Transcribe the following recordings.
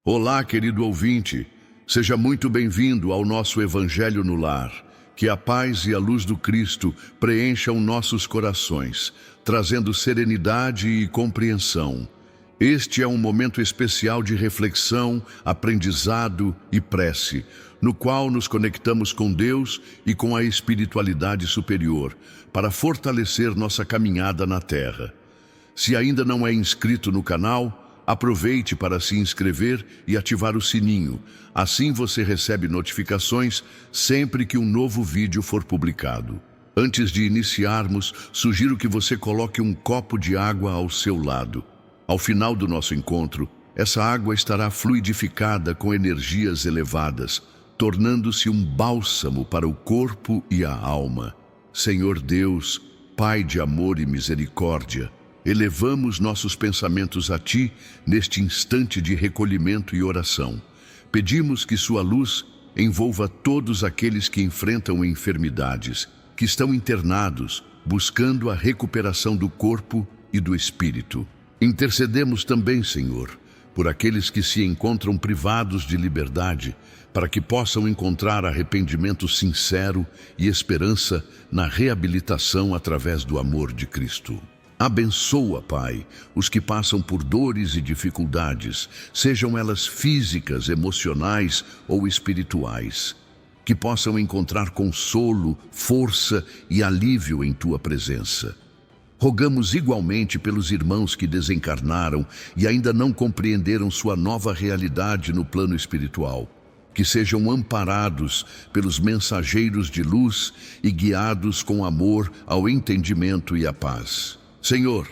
Olá, querido ouvinte. Seja muito bem-vindo ao nosso Evangelho no Lar. Que a paz e a luz do Cristo preencham nossos corações, trazendo serenidade e compreensão. Este é um momento especial de reflexão, aprendizado e prece, no qual nos conectamos com Deus e com a espiritualidade superior, para fortalecer nossa caminhada na Terra. Se ainda não é inscrito no canal, aproveite para se inscrever e ativar o sininho. Assim você recebe notificações sempre que um novo vídeo for publicado. Antes de iniciarmos, sugiro que você coloque um copo de água ao seu lado. Ao final do nosso encontro, essa água estará fluidificada com energias elevadas, tornando-se um bálsamo para o corpo e a alma. Senhor Deus, Pai de amor e misericórdia, elevamos nossos pensamentos a Ti neste instante de recolhimento e oração. Pedimos que Sua luz envolva todos aqueles que enfrentam enfermidades, que estão internados, buscando a recuperação do corpo e do espírito. Intercedemos também, Senhor, por aqueles que se encontram privados de liberdade, para que possam encontrar arrependimento sincero e esperança na reabilitação através do amor de Cristo. Abençoa, Pai, os que passam por dores e dificuldades, sejam elas físicas, emocionais ou espirituais, que possam encontrar consolo, força e alívio em Tua presença. Rogamos igualmente pelos irmãos que desencarnaram e ainda não compreenderam sua nova realidade no plano espiritual, que sejam amparados pelos mensageiros de luz e guiados com amor ao entendimento e à paz. Senhor,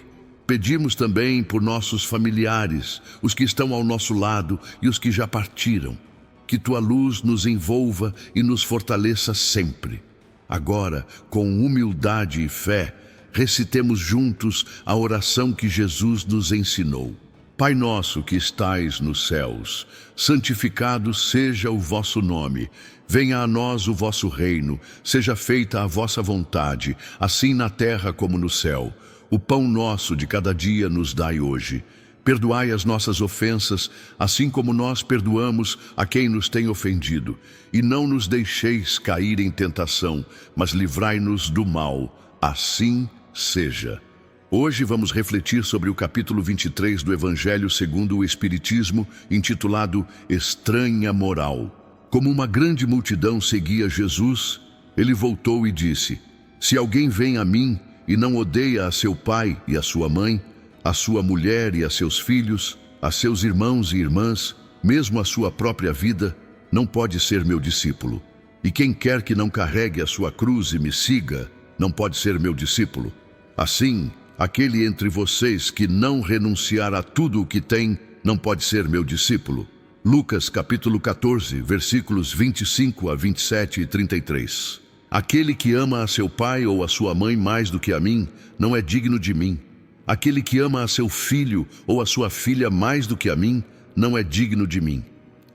pedimos também por nossos familiares, os que estão ao nosso lado e os que já partiram, que Tua luz nos envolva e nos fortaleça sempre. Agora, com humildade e fé, recitemos juntos a oração que Jesus nos ensinou. Pai nosso que estais nos céus, santificado seja o vosso nome. Venha a nós o vosso reino, seja feita a vossa vontade, assim na terra como no céu. O pão nosso de cada dia nos dai hoje. Perdoai as nossas ofensas, assim como nós perdoamos a quem nos tem ofendido. E não nos deixeis cair em tentação, mas livrai-nos do mal. Assim seja. Hoje vamos refletir sobre o capítulo 23 do Evangelho segundo o Espiritismo, intitulado Estranha Moral. Como uma grande multidão seguia Jesus, ele voltou e disse: Se alguém vem a mim e não odeia a seu pai e a sua mãe, a sua mulher e a seus filhos, a seus irmãos e irmãs, mesmo a sua própria vida, não pode ser meu discípulo. E quem quer que não carregue a sua cruz e me siga, não pode ser meu discípulo. Assim, aquele entre vocês que não renunciar a tudo o que tem, não pode ser meu discípulo. Lucas capítulo 14, versículos 25 a 27 e 33. Aquele que ama a seu pai ou a sua mãe mais do que a mim, não é digno de mim. Aquele que ama a seu filho ou a sua filha mais do que a mim, não é digno de mim.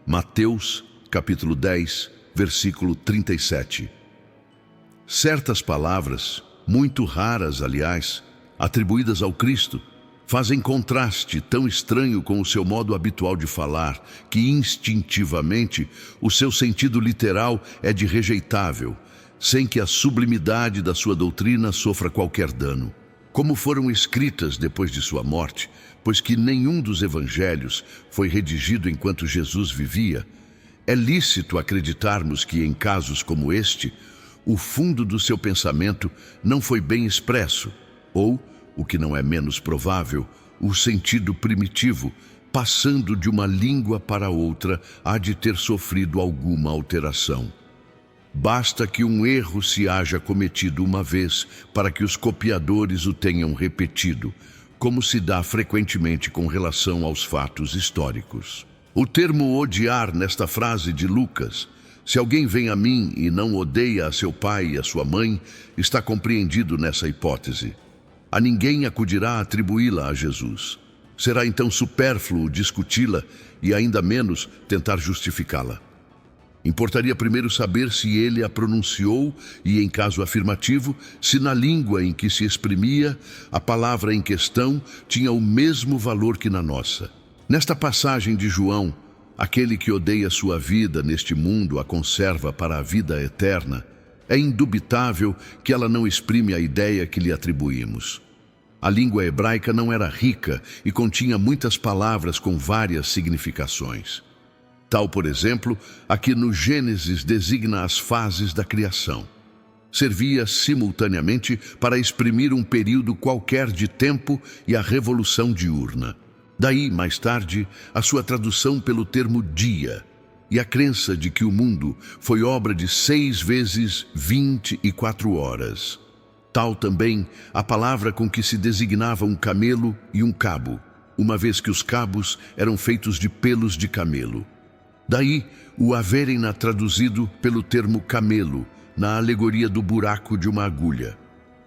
Mateus, capítulo 10, versículo 37. Certas palavras, muito raras, aliás, atribuídas ao Cristo, fazem contraste tão estranho com o seu modo habitual de falar, que instintivamente o seu sentido literal é de rejeitável, sem que a sublimidade da sua doutrina sofra qualquer dano. Como foram escritas depois de sua morte, pois que nenhum dos evangelhos foi redigido enquanto Jesus vivia, é lícito acreditarmos que em casos como este, o fundo do seu pensamento não foi bem expresso, ou, o que não é menos provável, o sentido primitivo, passando de uma língua para outra, há de ter sofrido alguma alteração. Basta que um erro se haja cometido uma vez para que os copiadores o tenham repetido, como se dá frequentemente com relação aos fatos históricos. O termo odiar nesta frase de Lucas, se alguém vem a mim e não odeia a seu pai e a sua mãe, está compreendido nessa hipótese. A ninguém acudirá atribuí-la a Jesus. Será então supérfluo discuti-la e ainda menos tentar justificá-la. Importaria primeiro saber se ele a pronunciou e, em caso afirmativo, se na língua em que se exprimia, a palavra em questão tinha o mesmo valor que na nossa. Nesta passagem de João, Aquele que odeia sua vida neste mundo a conserva para a vida eterna. É indubitável que ela não exprime a ideia que lhe atribuímos. A língua hebraica não era rica e continha muitas palavras com várias significações. Tal, por exemplo, aqui no Gênesis designa as fases da criação. Servia simultaneamente para exprimir um período qualquer de tempo e a revolução diurna. Daí, mais tarde, a sua tradução pelo termo dia e a crença de que o mundo foi obra de 6 vezes 24 horas. Tal também a palavra com que se designava um camelo e um cabo, uma vez que os cabos eram feitos de pelos de camelo. Daí o haverem-na traduzido pelo termo camelo, na alegoria do buraco de uma agulha.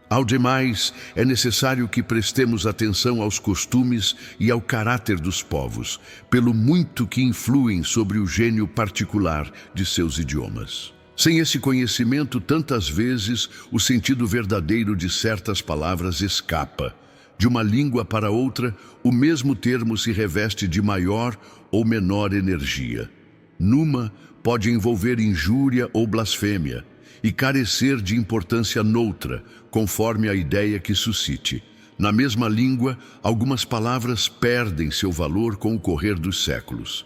Ao demais, é necessário que prestemos atenção aos costumes e ao caráter dos povos, pelo muito que influem sobre o gênio particular de seus idiomas. Sem esse conhecimento, tantas vezes, o sentido verdadeiro de certas palavras escapa. De uma língua para outra, o mesmo termo se reveste de maior ou menor energia. Numa, pode envolver injúria ou blasfêmia, e carecer de importância noutra, conforme a ideia que suscite. Na mesma língua, algumas palavras perdem seu valor com o correr dos séculos.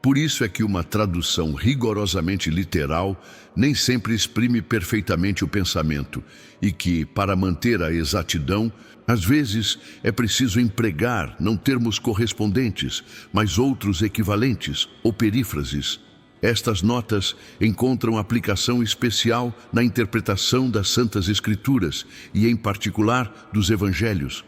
Por isso é que uma tradução rigorosamente literal nem sempre exprime perfeitamente o pensamento, e que, para manter a exatidão, às vezes é preciso empregar não termos correspondentes, mas outros equivalentes ou perífrases. Estas notas encontram aplicação especial na interpretação das Santas Escrituras e, em particular, dos Evangelhos.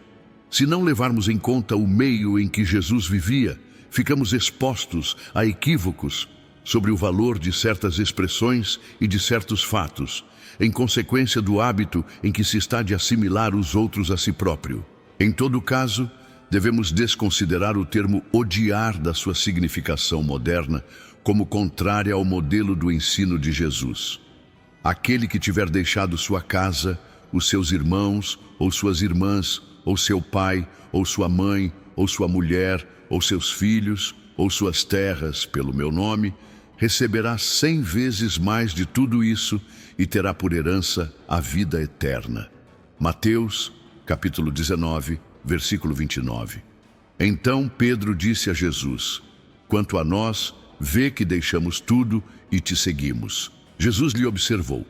Se não levarmos em conta o meio em que Jesus vivia, ficamos expostos a equívocos sobre o valor de certas expressões e de certos fatos, em consequência do hábito em que se está de assimilar os outros a si próprio. Em todo caso, devemos desconsiderar o termo odiar da sua significação moderna como contrária ao modelo do ensino de Jesus. Aquele que tiver deixado sua casa, os seus irmãos ou suas irmãs, ou seu pai, ou sua mãe, ou sua mulher, ou seus filhos, ou suas terras, pelo meu nome, receberá 100 vezes mais de tudo isso e terá por herança a vida eterna. Mateus, capítulo 19, versículo 29. Então Pedro disse a Jesus: quanto a nós, vê que deixamos tudo e te seguimos. Jesus lhe observou: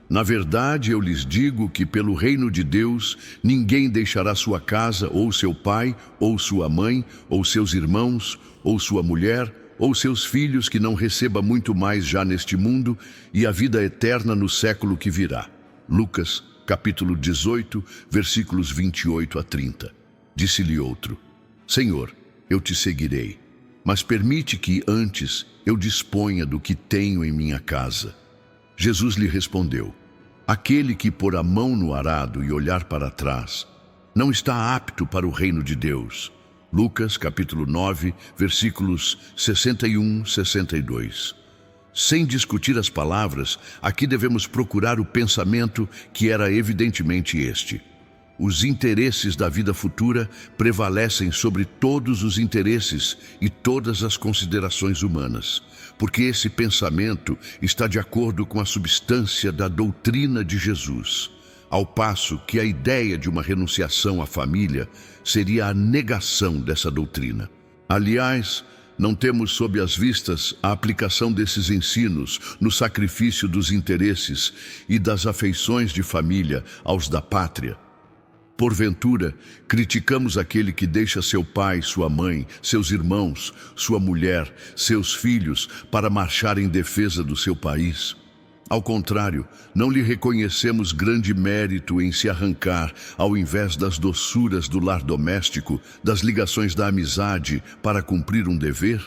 na verdade, eu lhes digo que pelo reino de Deus, ninguém deixará sua casa, ou seu pai, ou sua mãe, ou seus irmãos, ou sua mulher, ou seus filhos, que não receba muito mais já neste mundo, e a vida eterna no século que virá. Lucas, capítulo 18, versículos 28 a 30. Disse-lhe outro: Senhor, eu te seguirei, mas permite que antes eu disponha do que tenho em minha casa. Jesus lhe respondeu: aquele que pôr a mão no arado e olhar para trás, não está apto para o reino de Deus. Lucas, capítulo 9, versículos 61 e 62. Sem discutir as palavras, aqui devemos procurar o pensamento que era evidentemente este: os interesses da vida futura prevalecem sobre todos os interesses e todas as considerações humanas, porque esse pensamento está de acordo com a substância da doutrina de Jesus, ao passo que a ideia de uma renunciação à família seria a negação dessa doutrina. Aliás, não temos sob as vistas a aplicação desses ensinos no sacrifício dos interesses e das afeições de família aos da pátria. Porventura, criticamos aquele que deixa seu pai, sua mãe, seus irmãos, sua mulher, seus filhos, para marchar em defesa do seu país. Ao contrário, não lhe reconhecemos grande mérito em se arrancar, ao invés das doçuras do lar doméstico, das ligações da amizade, para cumprir um dever?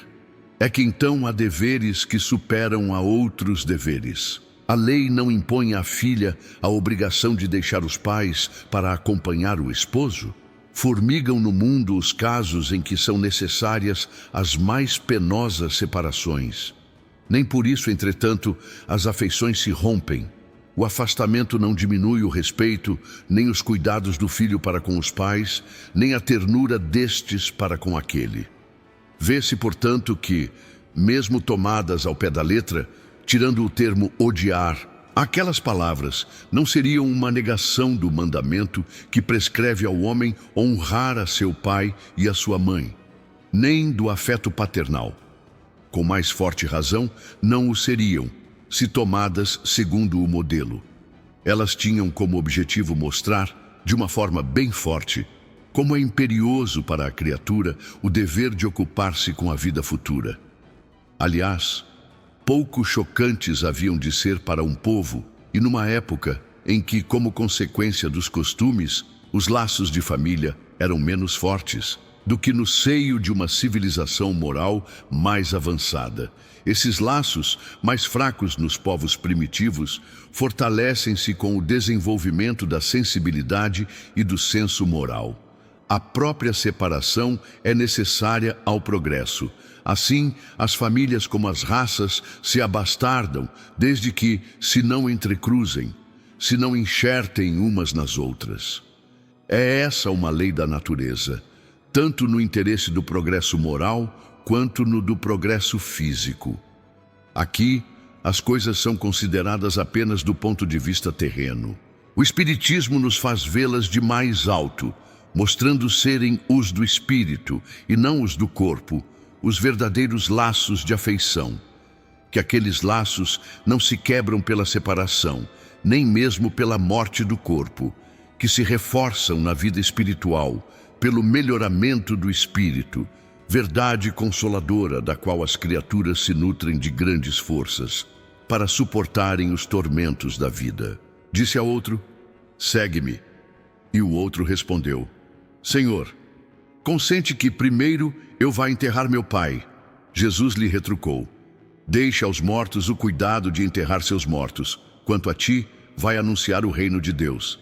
É que então há deveres que superam a outros deveres. A lei não impõe à filha a obrigação de deixar os pais para acompanhar o esposo? Formigam no mundo os casos em que são necessárias as mais penosas separações. Nem por isso, entretanto, as afeições se rompem. O afastamento não diminui o respeito, nem os cuidados do filho para com os pais, nem a ternura destes para com aquele. Vê-se, portanto, que, Mesmo tomadas ao pé da letra, tirando o termo odiar, aquelas palavras não seriam uma negação do mandamento que prescreve ao homem honrar a seu pai e a sua mãe, nem do afeto paternal. Com mais forte razão, não o seriam, se tomadas segundo o modelo. Elas tinham como objetivo mostrar, de uma forma bem forte, como é imperioso para a criatura o dever de ocupar-se com a vida futura. Aliás, pouco chocantes haviam de ser para um povo, e numa época em que, como consequência dos costumes, os laços de família eram menos fortes do que no seio de uma civilização moral mais avançada. Esses laços, mais fracos nos povos primitivos, fortalecem-se com o desenvolvimento da sensibilidade e do senso moral. A própria separação é necessária ao progresso. Assim, as famílias como as raças se abastardam, desde que se não entrecruzem, se não enxertem umas nas outras. É essa uma lei da natureza, tanto no interesse do progresso moral, quanto no do progresso físico. Aqui, as coisas são consideradas apenas do ponto de vista terreno. O Espiritismo nos faz vê-las de mais alto, mostrando serem os do espírito e não os do corpo, os verdadeiros laços de afeição. Que aqueles laços não se quebram pela separação, nem mesmo pela morte do corpo, que se reforçam na vida espiritual, pelo melhoramento do espírito, verdade consoladora da qual as criaturas se nutrem de grandes forças, para suportarem os tormentos da vida. Disse a outro: segue-me. E o outro respondeu: Senhor, consente que primeiro eu vá enterrar meu pai. Jesus lhe retrucou: deixa aos mortos o cuidado de enterrar seus mortos. Quanto a ti, vai anunciar o reino de Deus.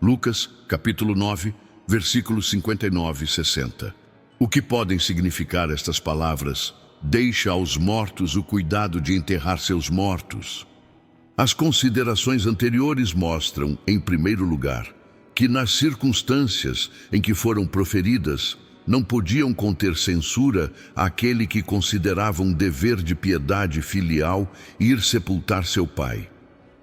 Lucas, capítulo 9, versículos 59 e 60. O que podem significar estas palavras? Deixa aos mortos o cuidado de enterrar seus mortos. As considerações anteriores mostram, em primeiro lugar, que nas circunstâncias em que foram proferidas, não podiam conter censura àquele que considerava um dever de piedade filial ir sepultar seu pai.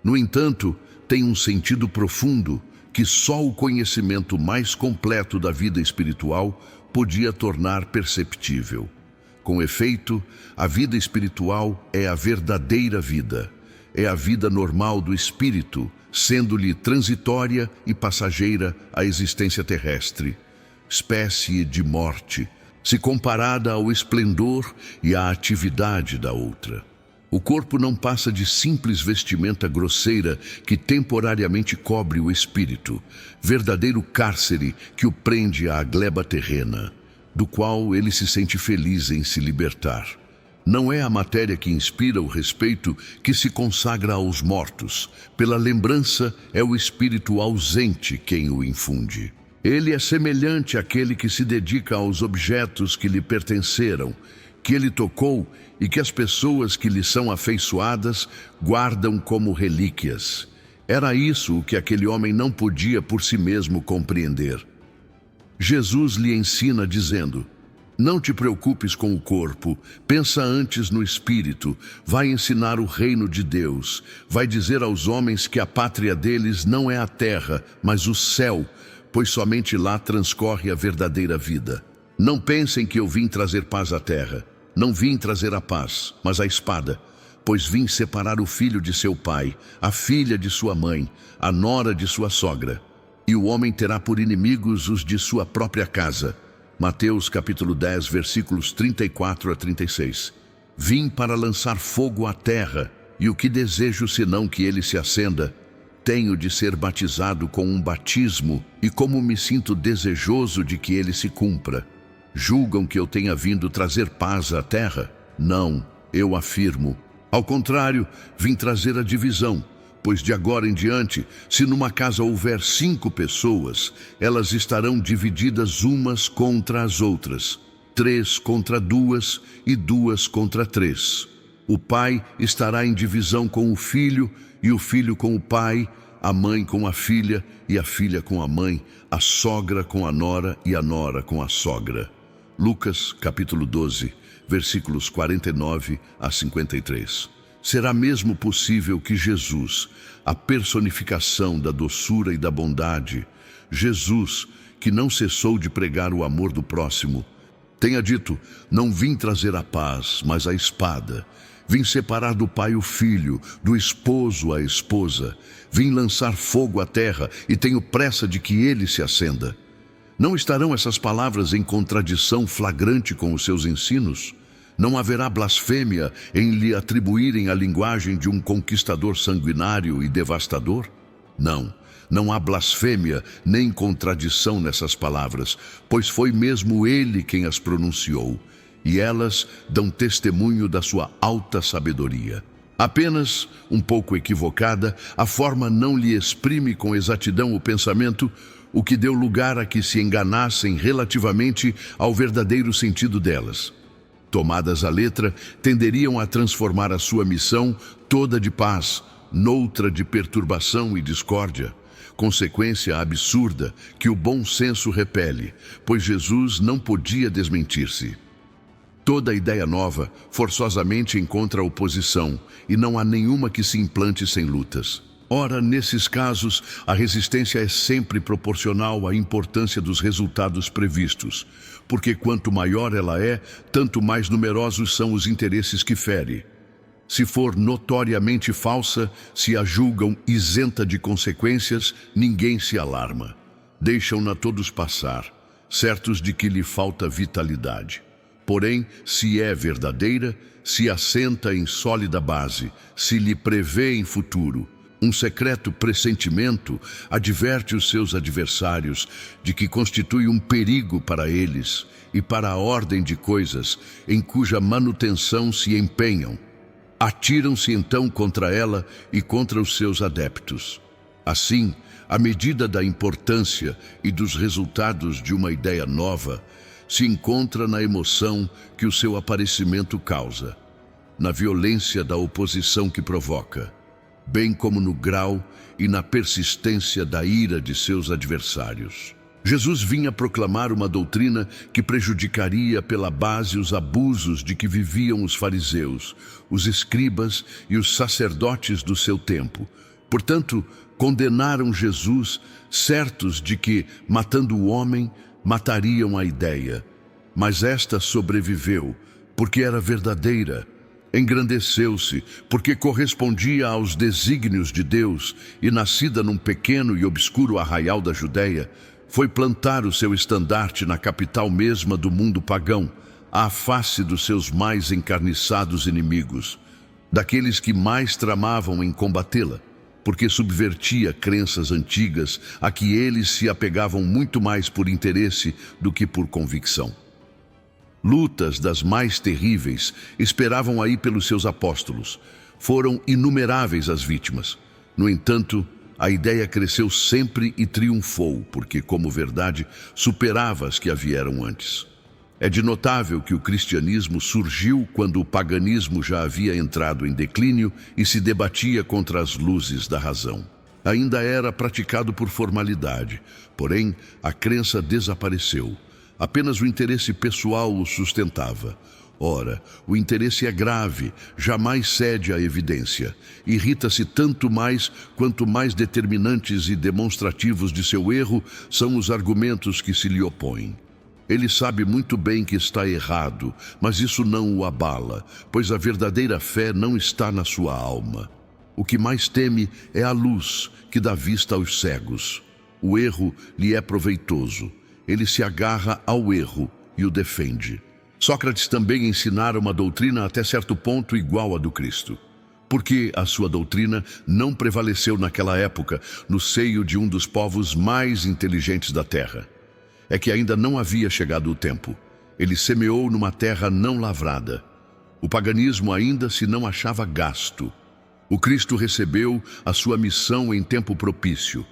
No entanto, tem um sentido profundo que só o conhecimento mais completo da vida espiritual podia tornar perceptível. Com efeito, a vida espiritual é a verdadeira vida, é a vida normal do espírito, sendo-lhe transitória e passageira a existência terrestre, espécie de morte, se comparada ao esplendor e à atividade da outra. O corpo não passa de simples vestimenta grosseira que temporariamente cobre o espírito, verdadeiro cárcere que o prende à gleba terrena, do qual ele se sente feliz em se libertar. Não é a matéria que inspira o respeito que se consagra aos mortos. Pela lembrança, é o espírito ausente quem o infunde. Ele é semelhante àquele que se dedica aos objetos que lhe pertenceram, que ele tocou e que as pessoas que lhe são afeiçoadas guardam como relíquias. Era isso o que aquele homem não podia por si mesmo compreender. Jesus lhe ensina dizendo: não te preocupes com o corpo, pensa antes no espírito, vai ensinar o reino de Deus, vai dizer aos homens que a pátria deles não é a terra, mas o céu, pois somente lá transcorre a verdadeira vida. Não pensem que eu vim trazer paz à terra. Não vim trazer a paz, mas a espada, pois vim separar o filho de seu pai, a filha de sua mãe, a nora de sua sogra. E o homem terá por inimigos os de sua própria casa. Mateus capítulo 10, versículos 34 a 36. Vim para lançar fogo à terra, e o que desejo senão que ele se acenda? Tenho de ser batizado com um batismo, e como me sinto desejoso de que ele se cumpra. Julgam que eu tenha vindo trazer paz à terra? Não, eu afirmo. Ao contrário, vim trazer a divisão, pois de agora em diante, se numa casa houver 5 pessoas, elas estarão divididas umas contra as outras, 3 contra 2 e 2 contra 3. O pai estará em divisão com o filho, e o filho com o pai, a mãe com a filha, e a filha com a mãe, a sogra com a nora e a nora com a sogra. Lucas, capítulo 12, versículos 49 a 53. Será mesmo possível que Jesus, a personificação da doçura e da bondade, Jesus, que não cessou de pregar o amor do próximo, tenha dito: não vim trazer a paz, mas a espada. Vim separar do pai o filho, do esposo a esposa. Vim lançar fogo à terra e tenho pressa de que ele se acenda. Não estarão essas palavras em contradição flagrante com os seus ensinos? Não haverá blasfêmia em lhe atribuírem a linguagem de um conquistador sanguinário e devastador? Não há blasfêmia nem contradição nessas palavras, pois foi mesmo ele quem as pronunciou, e elas dão testemunho da sua alta sabedoria. Apenas, um pouco equivocada, a forma não lhe exprime com exatidão o pensamento, o que deu lugar a que se enganassem relativamente ao verdadeiro sentido delas. Tomadas à letra, tenderiam a transformar a sua missão toda de paz, noutra de perturbação e discórdia, consequência absurda que o bom senso repele, pois Jesus não podia desmentir-se. Toda ideia nova forçosamente encontra oposição, e não há nenhuma que se implante sem lutas. Ora, nesses casos, a resistência é sempre proporcional à importância dos resultados previstos, porque quanto maior ela é, tanto mais numerosos são os interesses que fere. Se for notoriamente falsa, se a julgam isenta de consequências, ninguém se alarma. Deixam-na todos passar, certos de que lhe falta vitalidade. Porém, se é verdadeira, se assenta em sólida base, se lhe prevê em futuro, um secreto pressentimento adverte os seus adversários de que constitui um perigo para eles e para a ordem de coisas em cuja manutenção se empenham. Atiram-se então contra ela e contra os seus adeptos. Assim, à medida da importância e dos resultados de uma ideia nova, se encontra na emoção que o seu aparecimento causa, na violência da oposição que provoca, bem como no grau e na persistência da ira de seus adversários. Jesus vinha proclamar uma doutrina que prejudicaria pela base os abusos de que viviam os fariseus, os escribas e os sacerdotes do seu tempo. Portanto, condenaram Jesus, certos de que, matando o homem, matariam a ideia. Mas esta sobreviveu, porque era verdadeira. Engrandeceu-se, porque correspondia aos desígnios de Deus, e nascida num pequeno e obscuro arraial da Judéia, foi plantar o seu estandarte na capital mesma do mundo pagão, à face dos seus mais encarniçados inimigos, daqueles que mais tramavam em combatê-la, porque subvertia crenças antigas a que eles se apegavam muito mais por interesse do que por convicção. Lutas das mais terríveis esperavam aí pelos seus apóstolos. Foram inumeráveis as vítimas. No entanto, a ideia cresceu sempre e triunfou, porque, como verdade, superava as que a vieram antes. É de notável que o cristianismo surgiu quando o paganismo já havia entrado em declínio e se debatia contra as luzes da razão. Ainda era praticado por formalidade, porém a crença desapareceu. Apenas o interesse pessoal o sustentava. Ora, o interesse é grave, jamais cede à evidência. Irrita-se tanto mais quanto mais determinantes e demonstrativos de seu erro são os argumentos que se lhe opõem. Ele sabe muito bem que está errado, mas isso não o abala, pois a verdadeira fé não está na sua alma. O que mais teme é a luz que dá vista aos cegos. O erro lhe é proveitoso. Ele se agarra ao erro e o defende. Sócrates também ensinara uma doutrina até certo ponto igual à do Cristo. Porque a sua doutrina não prevaleceu naquela época no seio de um dos povos mais inteligentes da terra. É que ainda não havia chegado o tempo. Ele semeou numa terra não lavrada. O paganismo ainda se não achava gasto. O Cristo recebeu a sua missão em tempo propício.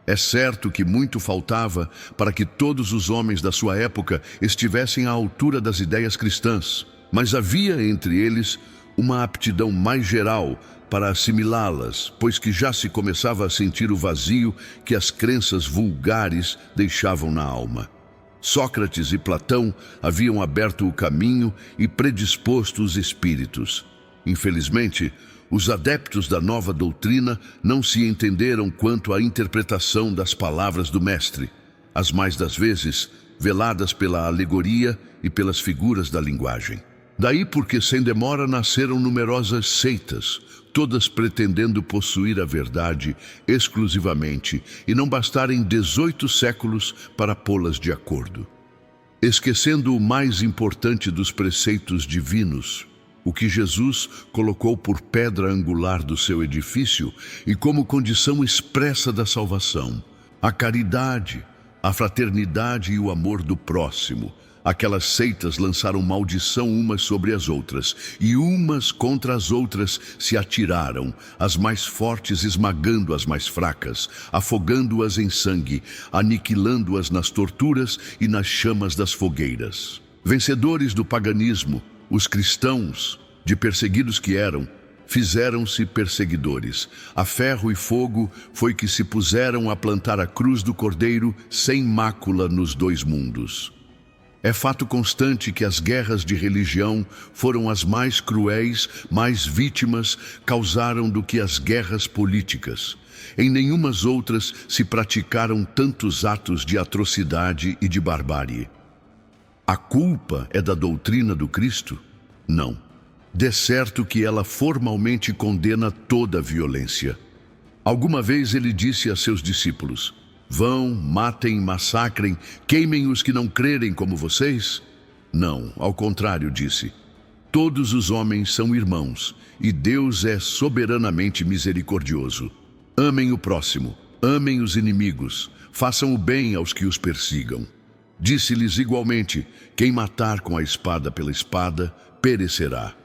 É certo que muito faltava para que todos os homens da sua época estivessem à altura das ideias cristãs, mas havia entre eles uma aptidão mais geral para assimilá-las, pois que já se começava a sentir o vazio que as crenças vulgares deixavam na alma. Sócrates e Platão haviam aberto o caminho e predisposto os espíritos. Infelizmente, os adeptos da nova doutrina não se entenderam quanto à interpretação das palavras do mestre, as mais das vezes veladas pela alegoria e pelas figuras da linguagem. Daí porque sem demora nasceram numerosas seitas, todas pretendendo possuir a verdade exclusivamente e não bastarem 18 séculos para pô-las de acordo. Esquecendo o mais importante dos preceitos divinos, o que Jesus colocou por pedra angular do seu edifício e como condição expressa da salvação, a caridade, a fraternidade e o amor do próximo. Aquelas seitas lançaram maldição umas sobre as outras, e umas contra as outras se atiraram, as mais fortes esmagando as mais fracas, afogando-as em sangue, aniquilando-as nas torturas e nas chamas das fogueiras. Vencedores do paganismo, os cristãos, de perseguidos que eram, fizeram-se perseguidores. A ferro e fogo foi que se puseram a plantar a cruz do Cordeiro sem mácula nos dois mundos. É fato constante que as guerras de religião foram as mais cruéis, mais vítimas causaram do que as guerras políticas. Em nenhumas outras se praticaram tantos atos de atrocidade e de barbárie. A culpa é da doutrina do Cristo? Não. De certo que ela formalmente condena toda a violência. Alguma vez ele disse a seus discípulos: vão, matem, massacrem, queimem os que não crerem como vocês? Não, ao contrário, disse: todos os homens são irmãos, e Deus é soberanamente misericordioso. Amem o próximo, amem os inimigos, façam o bem aos que os persigam. Disse-lhes igualmente: quem matar com a espada pela espada, perecerá.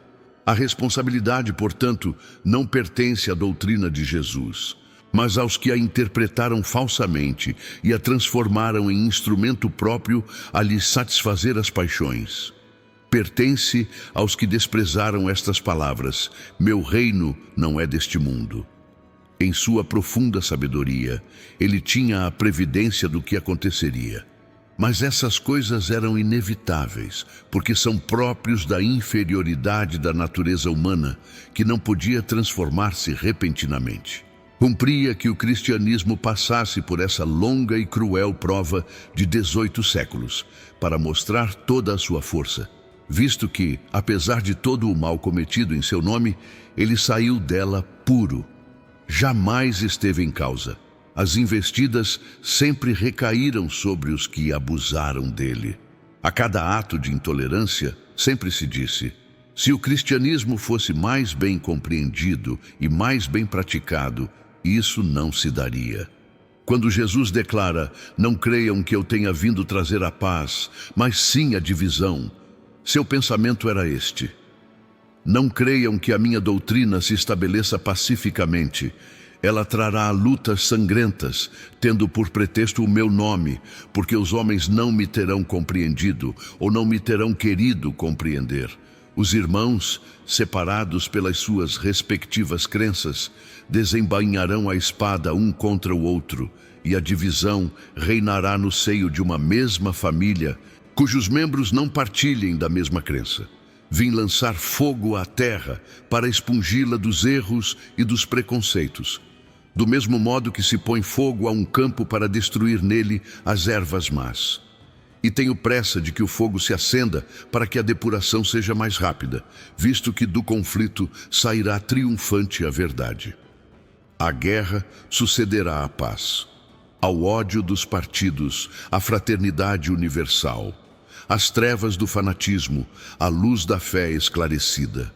A responsabilidade, portanto, não pertence à doutrina de Jesus, mas aos que a interpretaram falsamente e a transformaram em instrumento próprio a lhes satisfazer as paixões. Pertence aos que desprezaram estas palavras: meu reino não é deste mundo. Em sua profunda sabedoria, ele tinha a previdência do que aconteceria. Mas essas coisas eram inevitáveis, porque são próprios da inferioridade da natureza humana, que não podia transformar-se repentinamente. Cumpria que o cristianismo passasse por essa longa e cruel prova de 18 séculos, para mostrar toda a sua força, visto que, apesar de todo o mal cometido em seu nome, ele saiu dela puro. Jamais esteve em causa. As investidas sempre recaíram sobre os que abusaram dele. A cada ato de intolerância, sempre se disse: se o cristianismo fosse mais bem compreendido e mais bem praticado, isso não se daria. Quando Jesus declara: não creiam que eu tenha vindo trazer a paz, mas sim a divisão, seu pensamento era este: não creiam que a minha doutrina se estabeleça pacificamente. Ela trará lutas sangrentas, tendo por pretexto o meu nome, porque os homens não me terão compreendido, ou não me terão querido compreender. Os irmãos, separados pelas suas respectivas crenças, desembainharão a espada um contra o outro, e a divisão reinará no seio de uma mesma família, cujos membros não partilhem da mesma crença. Vim lançar fogo à terra para expungi-la dos erros e dos preconceitos, do mesmo modo que se põe fogo a um campo para destruir nele as ervas más. E tenho pressa de que o fogo se acenda para que a depuração seja mais rápida, visto que do conflito sairá triunfante a verdade. A guerra sucederá à paz, ao ódio dos partidos, à fraternidade universal, às trevas do fanatismo, à luz da fé esclarecida.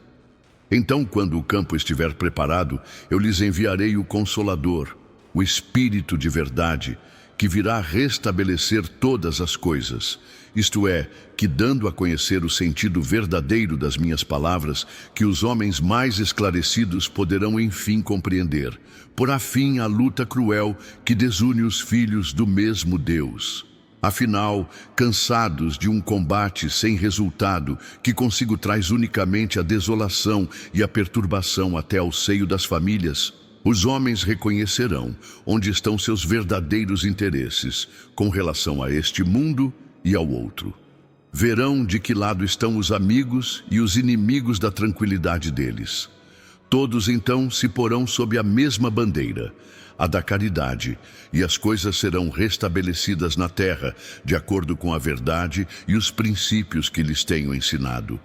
Então, quando o campo estiver preparado, eu lhes enviarei o Consolador, o Espírito de verdade, que virá restabelecer todas as coisas, isto é, que dando a conhecer o sentido verdadeiro das minhas palavras, que os homens mais esclarecidos poderão enfim compreender, porá fim à luta cruel que desune os filhos do mesmo Deus. Afinal, cansados de um combate sem resultado, que consigo traz unicamente a desolação e a perturbação até ao seio das famílias, os homens reconhecerão onde estão seus verdadeiros interesses com relação a este mundo e ao outro. Verão de que lado estão os amigos e os inimigos da tranquilidade deles. Todos então se porão sob a mesma bandeira, a da caridade, e as coisas serão restabelecidas na terra, de acordo com a verdade e os princípios que lhes tenho ensinado.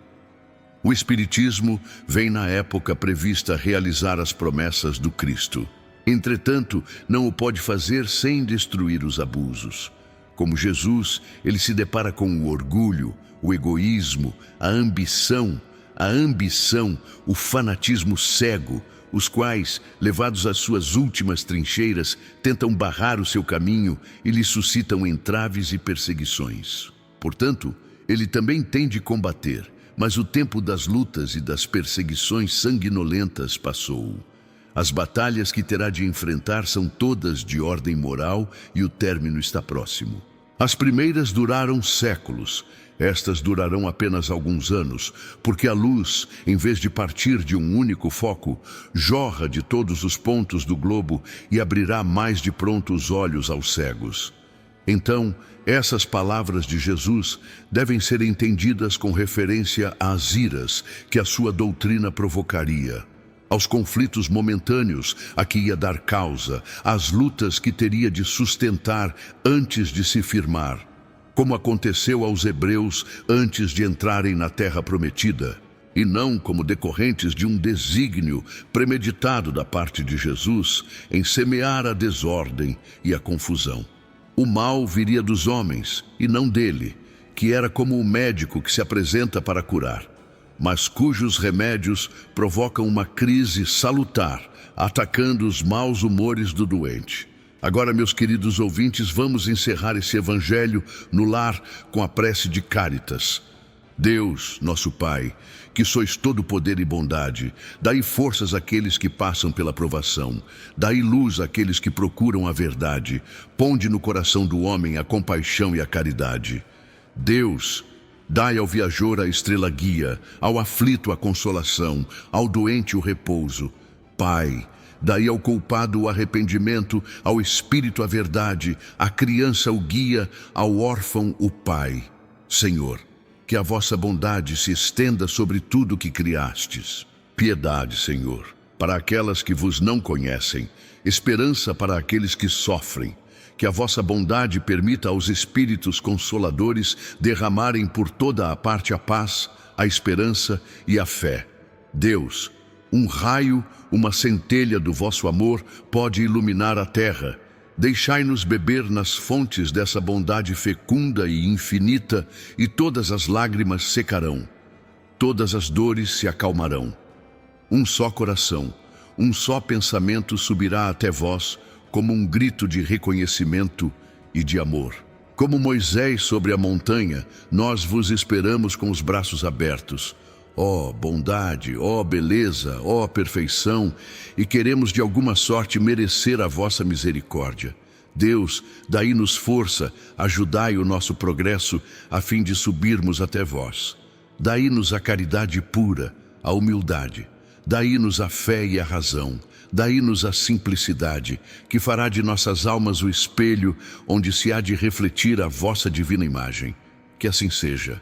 O Espiritismo vem na época prevista realizar as promessas do Cristo. Entretanto, não o pode fazer sem destruir os abusos. Como Jesus, ele se depara com o orgulho, o egoísmo, a ambição, o fanatismo cego, os quais, levados às suas últimas trincheiras, tentam barrar o seu caminho e lhe suscitam entraves e perseguições. Portanto, ele também tem de combater, mas o tempo das lutas e das perseguições sanguinolentas passou. As batalhas que terá de enfrentar são todas de ordem moral e o término está próximo. As primeiras duraram séculos, estas durarão apenas alguns anos, porque a luz, em vez de partir de um único foco, jorra de todos os pontos do globo e abrirá mais de pronto os olhos aos cegos. Então, essas palavras de Jesus devem ser entendidas com referência às iras que a sua doutrina provocaria, aos conflitos momentâneos a que ia dar causa, às lutas que teria de sustentar antes de se firmar, como aconteceu aos hebreus antes de entrarem na terra prometida, e não como decorrentes de um desígnio premeditado da parte de Jesus em semear a desordem e a confusão. O mal viria dos homens, e não dele, que era como o médico que se apresenta para curar, mas cujos remédios provocam uma crise salutar, atacando os maus humores do doente. Agora, meus queridos ouvintes, vamos encerrar esse evangelho no lar com a prece de Cáritas. Deus, nosso Pai, que sois todo poder e bondade, dai forças àqueles que passam pela provação, dai luz àqueles que procuram a verdade, ponde no coração do homem a compaixão e a caridade. Deus, dai ao viajor a estrela guia, ao aflito a consolação, ao doente o repouso. Pai, dai ao culpado o arrependimento, ao espírito a verdade, à criança o guia, ao órfão o pai. Senhor, que a vossa bondade se estenda sobre tudo que criastes. Piedade, Senhor, para aquelas que vos não conhecem, esperança para aqueles que sofrem. Que a vossa bondade permita aos espíritos consoladores derramarem por toda a parte a paz, a esperança e a fé. Deus, um raio, uma centelha do vosso amor pode iluminar a terra. Deixai-nos beber nas fontes dessa bondade fecunda e infinita, e todas as lágrimas secarão, todas as dores se acalmarão. Um só coração, um só pensamento subirá até vós, como um grito de reconhecimento e de amor. Como Moisés sobre a montanha, nós vos esperamos com os braços abertos. Ó bondade, ó beleza, ó perfeição, e queremos de alguma sorte merecer a vossa misericórdia. Deus, dai-nos força, ajudai o nosso progresso, a fim de subirmos até vós. Dai-nos a caridade pura, a humildade. Dai-nos a fé e a razão. Dai-nos a simplicidade, que fará de nossas almas o espelho onde se há de refletir a vossa divina imagem. Que assim seja.